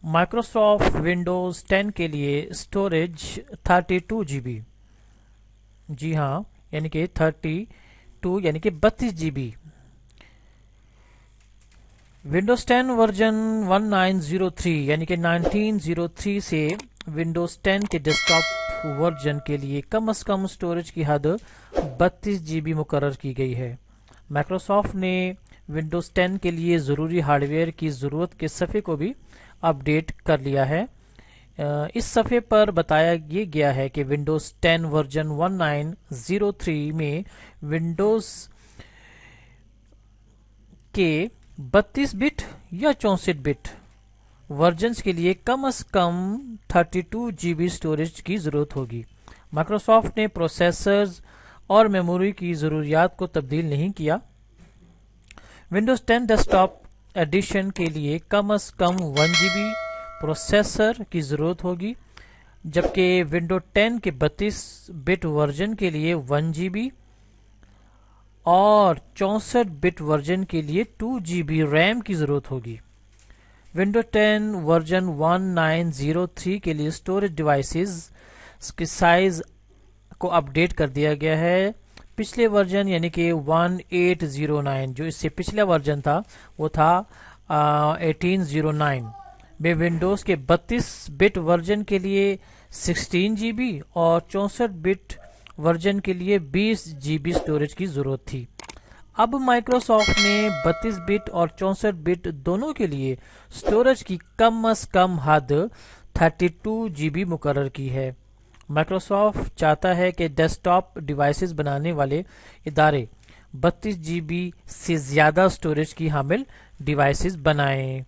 Microsoft Windows 10 के लिए storage 32 GB। जी हाँ, यानी कि 32 यानी कि 32 GB। विंडोज 10 वर्जन 1903 यानी कि 1903 से विंडोज 10 के डेस्कटॉप वर्जन के लिए कम से कम स्टोरेज की हद 32 GB मुकर्रर की गई है। माइक्रोसॉफ्ट ने विंडोज 10 के लिए ज़रूरी हार्डवेयर की ज़रूरत के सफ़े को भी अपडेट कर लिया है। इस सफ़े पर बताया ये गया है कि विंडोज 10 वर्जन 1903 में विंडोज के 32 बिट या 64 बिट वर्जन्स के लिए कम से कम 32 GB स्टोरेज की ज़रूरत होगी। माइक्रोसॉफ्ट ने प्रोसेसर्स और मेमोरी की ज़रूरियात को तब्दील नहीं किया। विंडोज 10 डेस्कटॉप एडिशन के लिए कम से कम 1 GB प्रोसेसर की ज़रूरत होगी, जबकि विंडोज 10 के 32 बिट वर्जन के लिए 1 GB और 64 बिट वर्जन के लिए 2 GB रैम की ज़रूरत होगी। विंडोज 10 वर्जन 1903 के लिए स्टोरेज डिवाइसेस के साइज को अपडेट कर दिया गया है। पिछले वर्जन यानी कि 1809 जो इससे पिछला वर्जन था वो था 1809 में विंडोज के 32 बिट वर्जन के लिए 16 GB और 64 बिट वर्जन के लिए 20 GB स्टोरेज की जरूरत थी। अब माइक्रोसॉफ्ट ने 32 बिट और 64 बिट दोनों के लिए स्टोरेज की कम से कम हद 32 GB मुकर्रर की है। माइक्रोसॉफ्ट चाहता है कि डेस्कटॉप डिवाइसेस बनाने वाले इदारे 32 GB से ज़्यादा स्टोरेज की हामिल डिवाइसेस बनाएं।